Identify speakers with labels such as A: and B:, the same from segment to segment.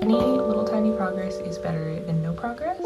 A: Any little tiny progress is better than no progress.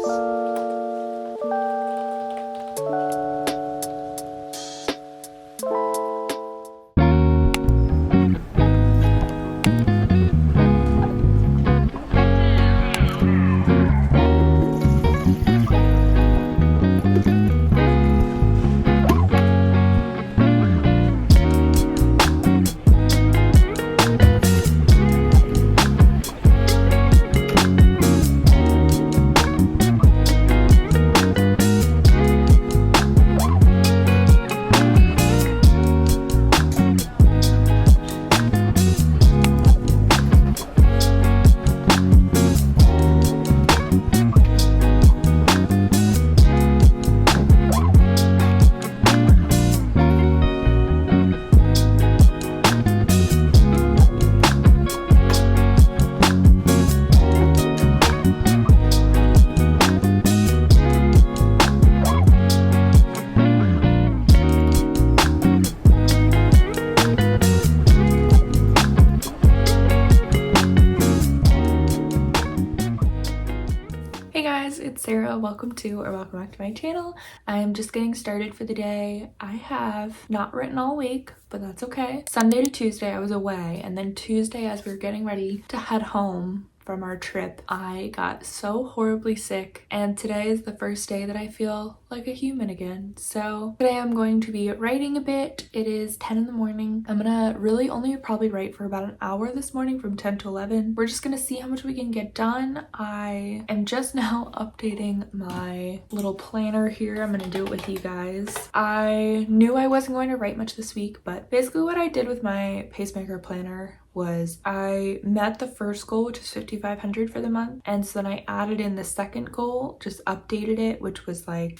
A: Hey guys, it's Sarah. Welcome back to my channel. I am just getting started for the day. I have not written all week, but that's okay. Sunday to Tuesday I was away, and then Tuesday as we were getting ready to head home from our trip, I got so horribly sick, and today is the first day that I feel like a human again. So today I'm going to be writing a bit. It is 10 in the morning. I'm gonna really only probably write for about an hour this morning from 10 to 11. We're just gonna see how much we can get done. I am just now updating my little planner here. I'm gonna do it with you guys. I knew I wasn't going to write much this week, but basically what I did with my pacemaker planner was I met the first goal, which is 5,500 for the month, and so then I added in the second goal, just updated it, which was like,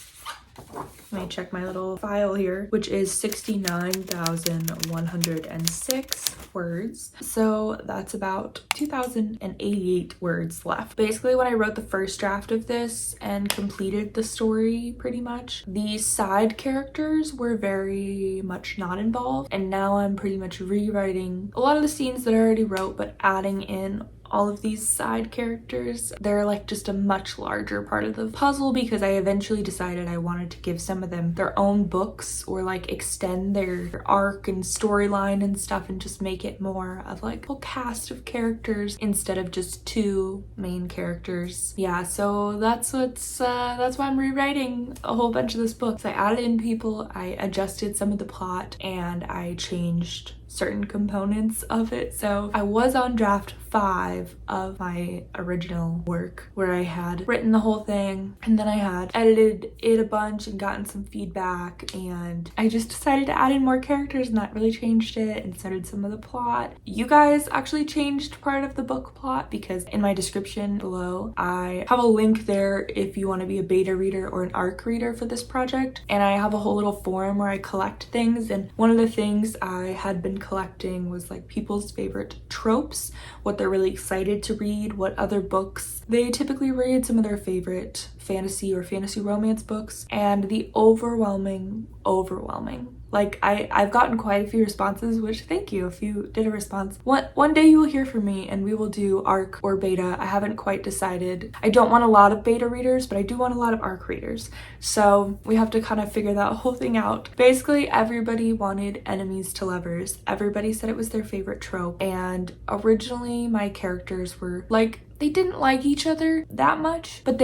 A: let me check my little file here, which is 69,106 words. So that's about 2,088 words left. Basically, when I wrote the first draft of this and completed the story pretty much, the side characters were very much not involved, and now I'm pretty much rewriting a lot of the scenes that I already wrote, but adding in all of these side characters. They're like just a much larger part of the puzzle because I eventually decided I wanted to give some of them their own books or like extend their arc and storyline and stuff and just make it more of like a whole cast of characters instead of just two main characters. Yeah, so that's why I'm rewriting a whole bunch of this book. So I added in people, I adjusted some of the plot, and I changed certain components of it. So I was on draft 5 of my original work where I had written the whole thing, and then I had edited it a bunch and gotten some feedback, and I just decided to add in more characters, and that really changed it and started some of the plot. You guys actually changed part of the book plot because in my description below I have a link there if you want to be a beta reader or an ARC reader for this project, and I have a whole little forum where I collect things, and one of the things I had been collecting was like people's favorite tropes, what they're really excited to read, what other books they typically read, some of their favorite fantasy or fantasy romance books, and the overwhelming like I've gotten quite a few responses, which thank you if you did a response. One day you will hear from me and we will do ARC or beta. I haven't quite decided. I don't want a lot of beta readers, but I do want a lot of ARC readers. So we have to kind of figure that whole thing out. Basically, everybody wanted enemies to lovers. Everybody said it was their favorite trope. And originally my characters were like, they didn't like each other that much, but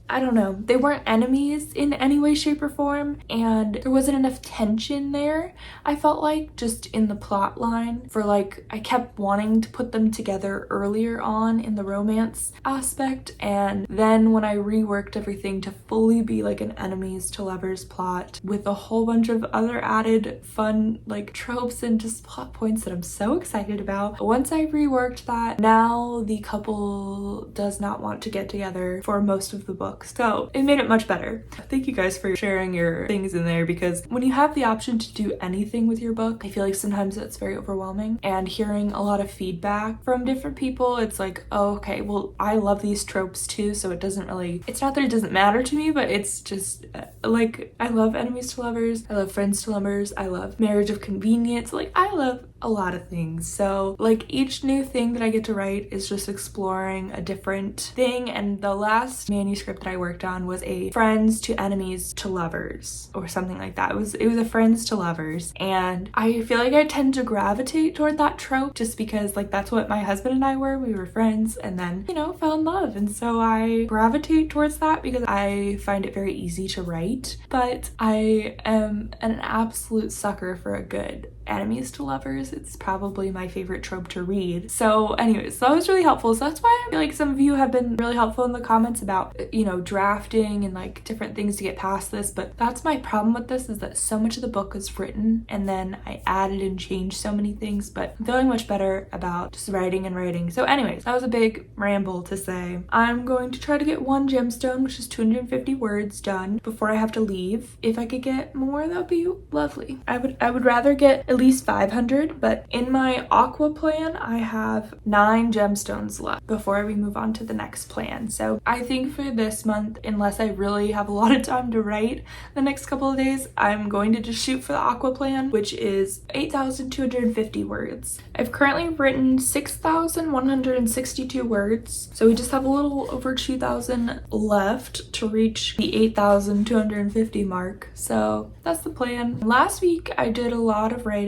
A: I don't know, they weren't enemies in any way, shape, or form, and there wasn't enough tension there, I felt like, just in the plot line for like, I kept wanting to put them together earlier on in the romance aspect, and then when I reworked everything to fully be like an enemies to lovers plot with a whole bunch of other added fun like tropes and just plot points that I'm so excited about. Once I reworked that, now the couple does not want to get together for most of the book. book. So it made it much better. Thank you guys for sharing your things in there, because when you have the option to do anything with your book, I feel like sometimes it's very overwhelming, and hearing a lot of feedback from different people, it's like, oh, okay, well, I love these tropes too, so it doesn't really, it's not that it doesn't matter to me, but it's just like, I love enemies to lovers, I love friends to lovers, I love marriage of convenience, like I love a lot of things. So like each new thing that I get to write is just exploring a different thing. And the last manuscript that I worked on was a friends to enemies to lovers or something like that. It was a friends to lovers, and I feel like I tend to gravitate toward that trope just because like that's what my husband and I were. We were friends and then, you know, fell in love, and so I gravitate towards that because I find it very easy to write. But I am an absolute sucker for a good enemies to lovers. It's probably my favorite trope to read. So anyways, that was really helpful. So that's why I feel like some of you have been really helpful in the comments about, you know, drafting and like different things to get past this. But that's my problem with this, is that so much of the book is written and then I added and changed so many things, but I'm feeling much better about just writing and writing. So anyways, that was a big ramble to say I'm going to try to get one gemstone, which is 250 words, done before I have to leave. If I could get more, that would be lovely. I would rather get at least 500, but in my aqua plan I have 9 gemstones left before we move on to the next plan. So I think for this month, unless I really have a lot of time to write the next couple of days, I'm going to just shoot for the aqua plan, which is 8,250 words. I've currently written 6,162 words, so we just have a little over 2,000 left to reach the 8,250 mark. So that's the plan. Last week I did a lot of writing.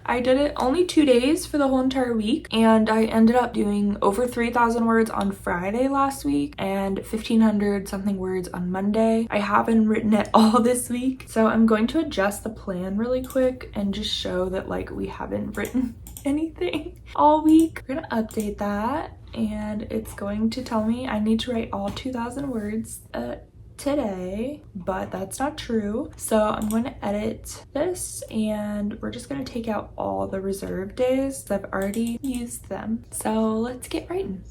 A: I did it only 2 days for the whole entire week, and I ended up doing over 3,000 words on Friday last week and 1,500 something words on Monday. I haven't written at all this week, so I'm going to adjust the plan really quick and just show that like we haven't written anything all week. We're gonna update that, and it's going to tell me I need to write all 2,000 words today, but that's not true. So I'm going to edit this, and we're just going to take out all the reserve days. I've already used them. So let's get writing.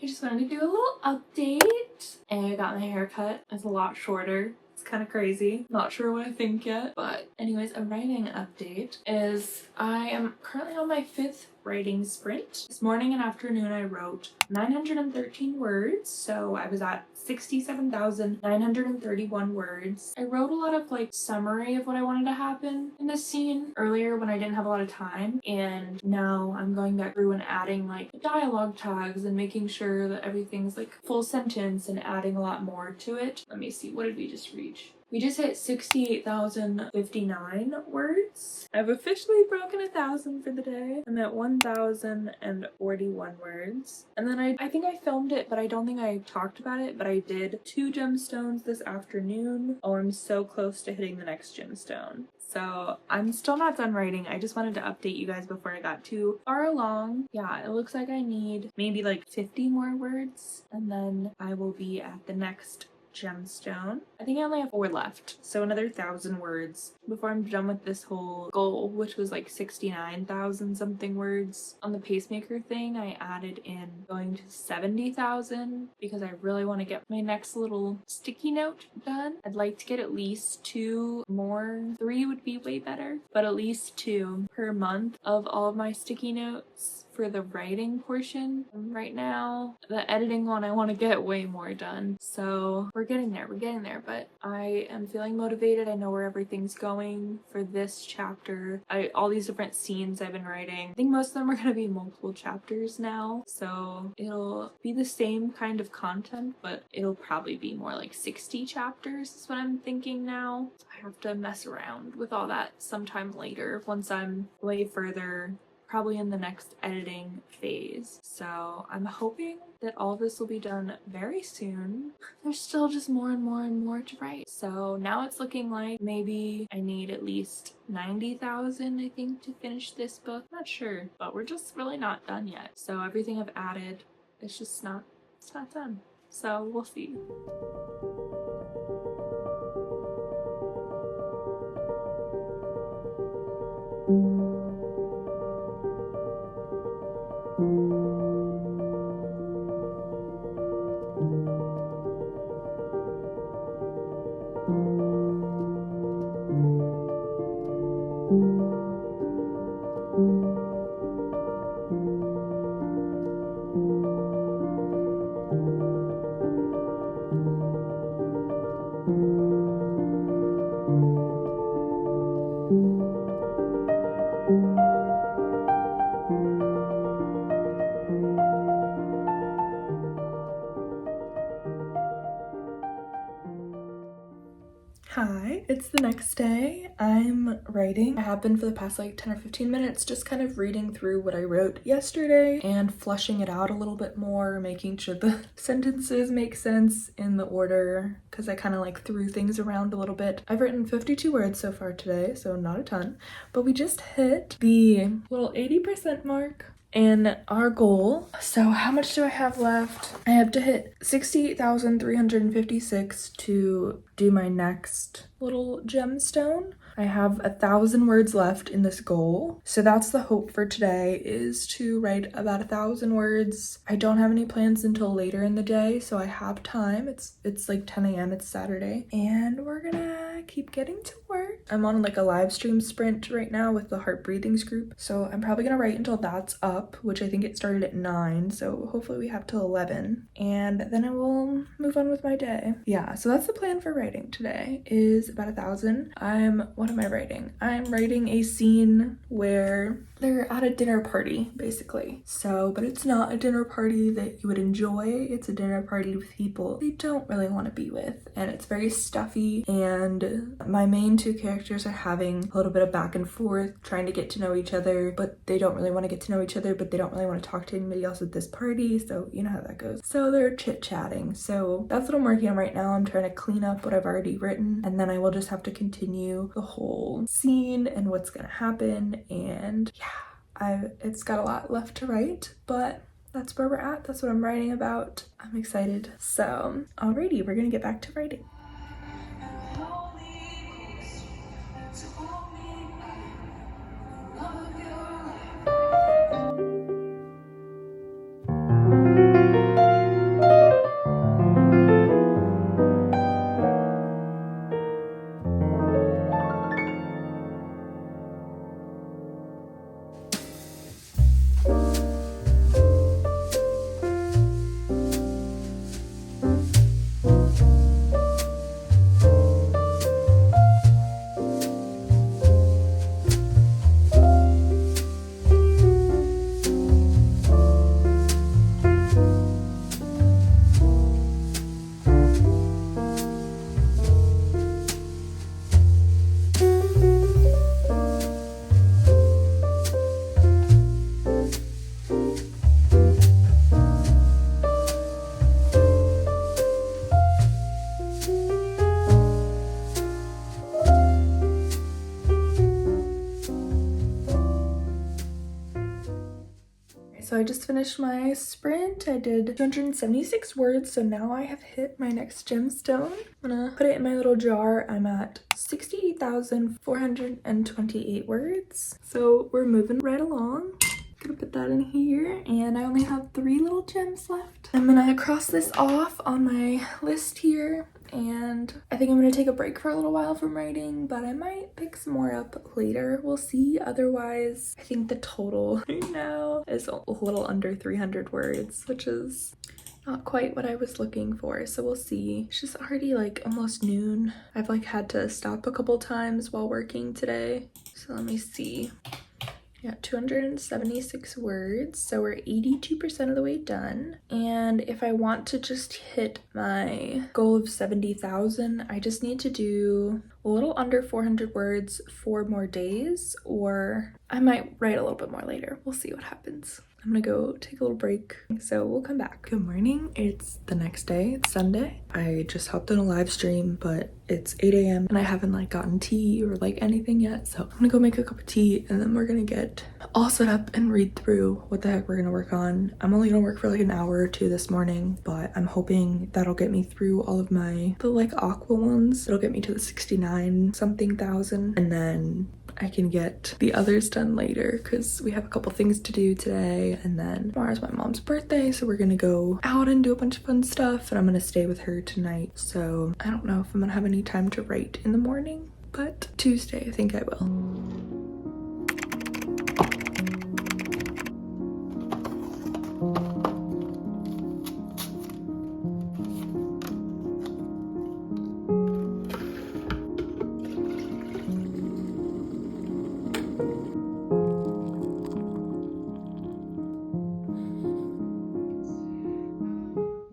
A: I just wanted to do a little update, and I got my hair cut. It's a lot shorter. It's kind of crazy. Not sure what I think yet, but anyways, a writing update is I am currently on my 5th writing sprint. This morning and afternoon I wrote 913 words, so I was at 67,931 words. I wrote a lot of like summary of what I wanted to happen in this scene earlier when I didn't have a lot of time, and now I'm going back through and adding like dialogue tags and making sure that everything's like full sentence and adding a lot more to it. Let me see, what did we just reach? We just hit 68,059 words. I've officially broken 1,000 for the day. I'm at 1,041 words. And then I think I filmed it, but I don't think I talked about it, but I did 2 gemstones this afternoon. Oh, I'm so close to hitting the next gemstone. So I'm still not done writing. I just wanted to update you guys before I got too far along. Yeah, it looks like I need maybe like 50 more words, and then I will be at the next gemstone. I think I only have 4 left, so another 1,000 words before I'm done with this whole goal, which was like 69,000 something words. On the pacemaker thing, I added in going to 70,000 because I really want to get my next little sticky note done. I'd like to get at least 2 more. 3 would be way better, but at least 2 per month of all of my sticky notes for the writing portion. Right now, the editing one, I want to get way more done. So we're getting there, but I am feeling motivated. I know where everything's going for this chapter. All these different scenes I've been writing, I think most of them are going to be multiple chapters now. So it'll be the same kind of content, but it'll probably be more like 60 chapters is what I'm thinking now. I have to mess around with all that sometime later once I'm way further, probably in the next editing phase. So I'm hoping that all this will be done very soon. There's still just more and more to write. So now it's looking like maybe I need at least 90,000, I think, to finish this book. Not sure, but we're just really not done yet. So everything I've added, it's not done. So we'll see. Hi, it's the next day. I'm writing. I have been for the past like 10 or 15 minutes, just kind of reading through what I wrote yesterday and fleshing it out a little bit more, making sure the sentences make sense in the order, because I kind of like threw things around a little bit. I've written 52 words so far today, so not a ton, but we just hit the little 80% mark and our goal. So how much do I have left? I have to hit 68,356 to do my next little gemstone. I have 1,000 words left in this goal. So that's the hope for today, is to write about 1,000 words. I don't have any plans until later in the day, so I have time. It's like 10 a.m. It's Saturday, and we're gonna keep getting to work. I'm on like a live stream sprint right now with the Heart Breathings group, so I'm probably gonna write until that's up, which I think it started at 9, so hopefully we have till 11, and then I will move on with my day. Yeah, so that's the plan for writing today, is about 1,000. What am I writing? I'm writing a scene where they're at a dinner party, basically. So, but it's not a dinner party that you would enjoy. It's a dinner party with people they don't really want to be with. And it's very stuffy. And my main 2 characters are having a little bit of back and forth, trying to get to know each other, but they don't really want to get to know each other, but they don't really want to talk to anybody else at this party. So you know how that goes. So they're chit-chatting. So that's what I'm working on right now. I'm trying to clean up what I've already written, and then I will just have to continue the whole scene and what's gonna happen. And yeah, it's got a lot left to write, but that's where we're at. That's what I'm writing about. I'm excited. So alrighty, we're gonna get back to writing. so I just finished my sprint. I did 276 words, so now I have hit my next gemstone. I'm gonna put it in my little jar. I'm at 68,428 words. So we're moving right along. Gonna put that in here, and I only have 3 little gems left. I'm gonna cross this off on my list here, and I think I'm gonna take a break for a little while from writing, but I might pick some more up later. We'll see. Otherwise, I think the total right now is a little under 300 words, which is not quite what I was looking for, so we'll see. It's just already like almost noon. I've like had to stop a couple times while working today, so let me see. Yeah, 276 words, so we're 82% of the way done. And if I want to just hit my goal of 70,000, I just need to do a little under 400 words 4 more days, or I might write a little bit more later. We'll see what happens. I'm gonna go take a little break, so we'll come back. Good morning. It's the next day. It's Sunday. I just hopped on a live stream, but it's 8 a.m. and I haven't like gotten tea or like anything yet, so I'm gonna go make a cup of tea and then we're gonna get all set up and read through what the heck we're gonna work on. I'm only gonna work for like an hour or two this morning, but I'm hoping that'll get me through all of the like aqua ones. It'll get me to the 69 something thousand, and then I can get the others done later because we have a couple things to do today, and then tomorrow's my mom's birthday, so we're gonna go out and do a bunch of fun stuff, and I'm gonna stay with her tonight. So I don't know if I'm gonna have any time to write in the morning, but Tuesday I think I will.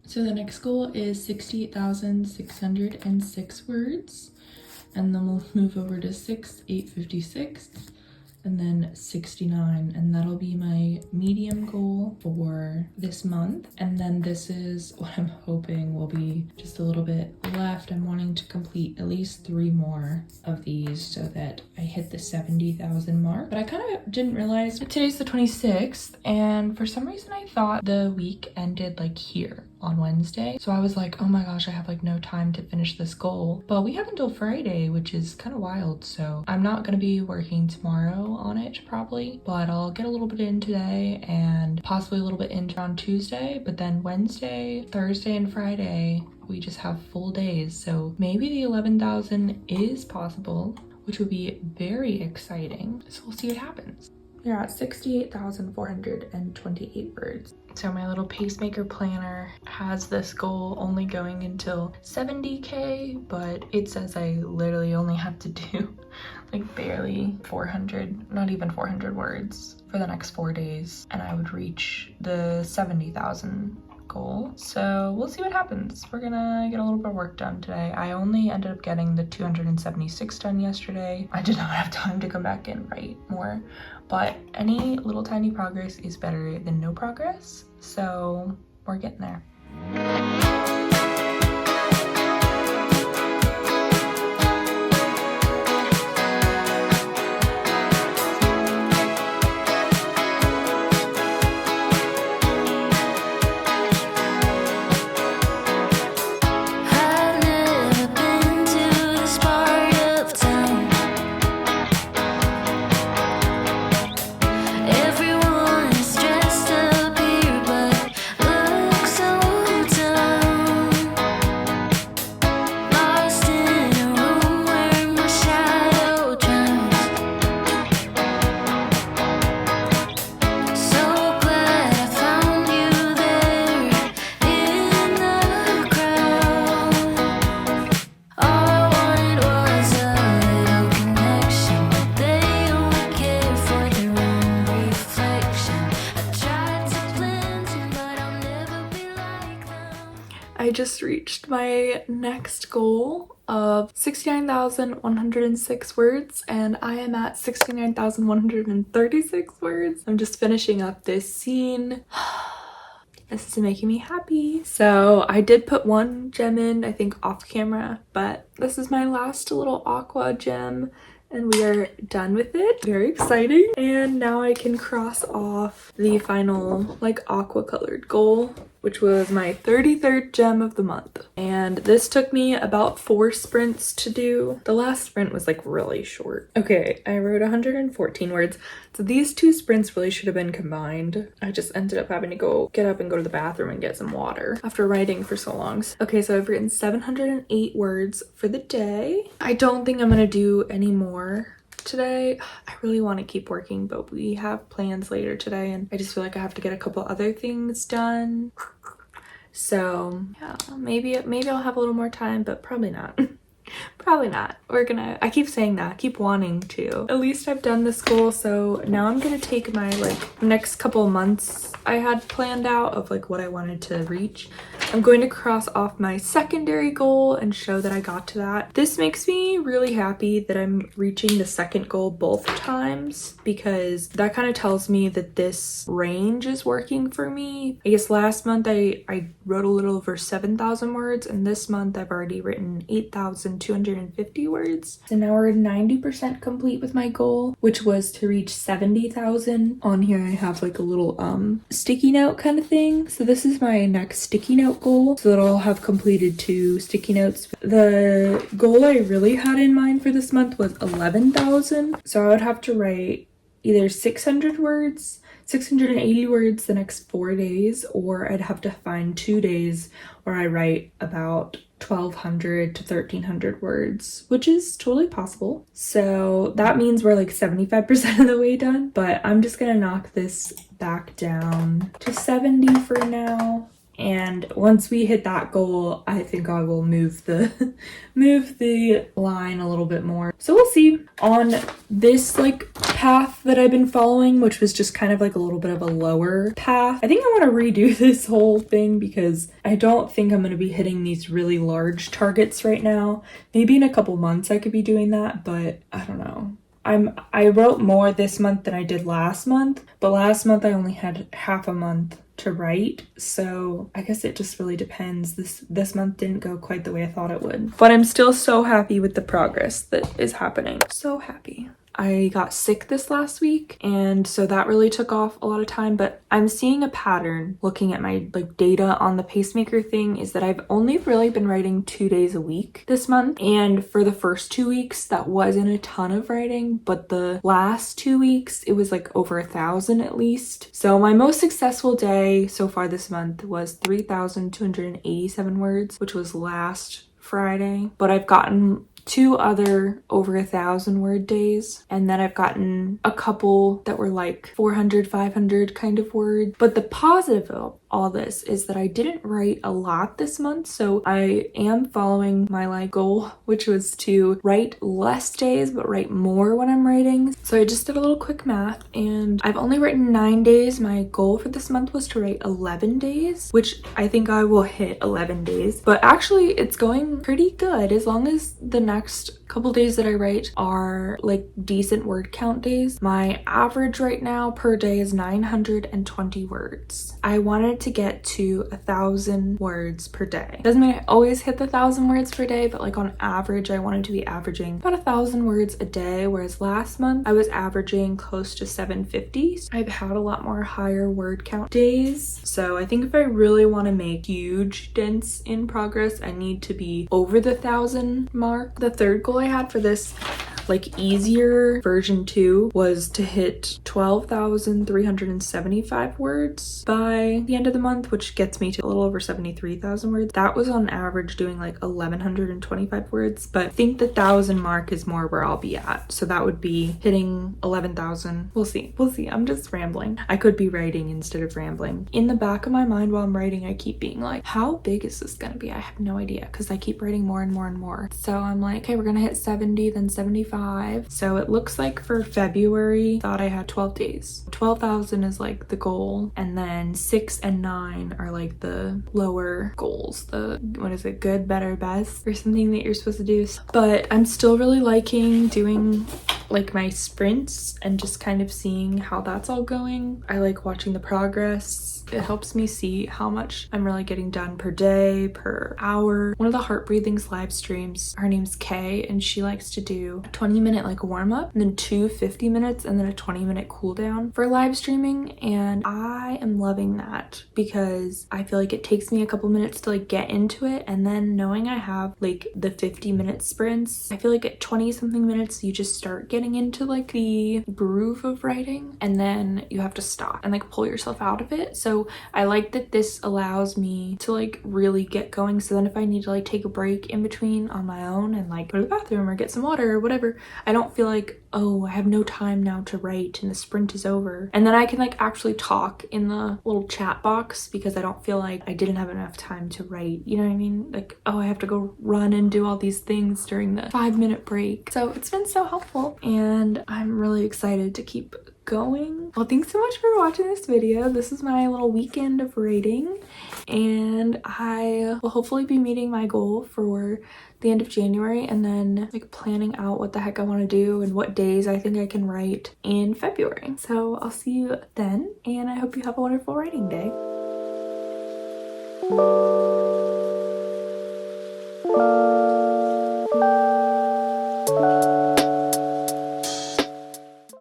A: So the next goal is 68,606 words, and then we'll move over to 6,856, and then 69, and that'll be my medium goal for this month. And then this is what I'm hoping will be just a little bit left. I'm wanting to complete at least 3 more of these so that I hit the 70,000 mark. But I kind of didn't realize that today's the 26th, and for some reason I thought the week ended like here on Wednesday. So I was like, oh my gosh, I have like no time to finish this goal. But we have until Friday, which is kind of wild. So I'm not gonna be working tomorrow on it probably, but I'll get a little bit in today and possibly a little bit in on Tuesday. But then Wednesday, Thursday, and Friday, we just have full days. So maybe the 11,000 is possible, which would be very exciting. So we'll see what happens. You're at 68,428 words. So my little pacemaker planner has this goal only going until 70K, but it says I literally only have to do like barely 400, not even 400 words for the next 4 days, and I would reach the 70,000 goal. So we'll see what happens. We're gonna get a little bit of work done today. I only ended up getting the 276 done yesterday. I did not have time to come back and write more, but any little tiny progress is better than no progress. So we're getting there. I just reached my next goal of 69,106 words, and I am at 69,136 words. I'm just finishing up this scene. This is making me happy. So I did put 1 gem in, I think off camera, but this is my last little aqua gem and we are done with it. Very exciting. And now I can cross off the final like aqua colored goal, which was my 33rd gem of the month. And this took me about 4 sprints to do. The last sprint was like really short. Okay, I wrote 114 words. So these 2 sprints really should have been combined. I just ended up having to get up and go to the bathroom and get some water after writing for so long. Okay, so I've written 708 words for the day. I don't think I'm gonna do any more today. I really want to keep working, but we have plans later today and I just feel like I have to get a couple other things done. So yeah, maybe I'll have a little more time, but probably not. Probably not. I keep saying that, I keep wanting to. At least I've done this goal, so now I'm gonna take my like next couple months I had planned out of like what I wanted to reach. I'm going to cross off my secondary goal and show that I got to that. This makes me really happy that I'm reaching the second goal both times, because that kind of tells me that this range is working for me. I guess last month I wrote a little over 7,000 words, and this month I've already written 8,250 words. So now we're 90% complete with my goal, which was to reach 70,000. On here I have like a little sticky note kind of thing. So this is my next sticky note goal, so that I'll have completed 2 sticky notes. The goal I really had in mind for this month was 11,000. So I would have to write either 600 words, 680 words the next 4 days, or I'd have to find 2 days where I write about 1,200 to 1,300 words, which is totally possible. So that means we're like 75% of the way done, but I'm just gonna knock this back down to 70 for now. And once we hit that goal, I think I will move the line a little bit more. So we'll see. On this like path that I've been following, which was just kind of like a little bit of a lower path, I think I want to redo this whole thing because I don't think I'm going to be hitting these really large targets right now. Maybe in a couple months I could be doing that, but I don't know. I wrote more this month than I did last month, but last month I only had half a month to write, so I guess it just really depends. This month didn't go quite the way I thought it would, but I'm still so happy with the progress that is happening. So happy. I got sick this last week, and so that really took off a lot of time, but I'm seeing a pattern looking at my like data on the pacemaker thing is that I've only really been writing 2 days a week this month, and for the first 2 weeks that wasn't a ton of writing, but the last 2 weeks it was like over 1,000 at least. So my most successful day so far this month was 3,287 words, which was last Friday, but I've gotten 2 other over 1,000 word days, and then I've gotten a couple that were like 400, 500 kind of words. But the positive of all this is that I didn't write a lot this month, so I am following my like goal, which was to write less days but write more when I'm writing. So I just did a little quick math, and I've only written 9 days. My goal for this month was to write 11 days, which I think I will hit 11 days, but actually it's going pretty good as long as the next couple days that I write are like decent word count days. My average right now per day is 920 words. I wanted to get to 1,000 words per day. Doesn't mean I always hit the 1,000 words per day, but like on average I wanted to be averaging about 1,000 words a day, whereas last month I was averaging close to 750. So I've had a lot more higher word count days, so I think if I really want to make huge dents in progress I need to be over the 1,000 mark. The third goal I had for this like easier version 2 was to hit 12,375 words by the end of the month, which gets me to a little over 73,000 words. That was on average doing like 1,125 words, but I think the 1,000 mark is more where I'll be at. So that would be hitting 11,000. We'll see. I'm just rambling. I could be writing instead of rambling. In the back of my mind while I'm writing, I keep being like, how big is this gonna be? I have no idea, because I keep writing more and more and more. So I'm like, okay, we're gonna hit 70, then 75. So it looks like for February, I thought I had 12 days. 12,000 is like the goal, and then 6 and 9 are like the lower goals. The, what is it, good, better, best, or something that you're supposed to do. But I'm still really liking doing like my sprints and just kind of seeing how that's all going. I like watching the progress. it helps me see how much I'm really getting done per day, per hour. One of the Heart Breathings live streams, her name's Kay, and she likes to do a 20-minute like warm up and then 50 minutes and then a 20-minute cool down for live streaming. And I am loving that because I feel like it takes me a couple minutes to like get into it, and then knowing I have like the 50-minute sprints, I feel like at 20 something minutes you just start getting into like the groove of writing, and then you have to stop and like pull yourself out of it. So I like that this allows me to like really get going, so then if I need to like take a break in between on my own and like go to the bathroom or get some water or whatever, I don't feel like, oh, I have no time now to write and the sprint is over. And then I can like actually talk in the little chat box because I don't feel like I didn't have enough time to write, you know what I mean? Like, oh, I have to go run and do all these things during the 5-minute break. So it's been so helpful and I'm really excited to keep going. Well, thanks so much for watching this video. This is my little weekend of writing, and I will hopefully be meeting my goal for the end of January and then like planning out what the heck I want to do and what days I think I can write in February. So I'll see you then, and I hope you have a wonderful writing day.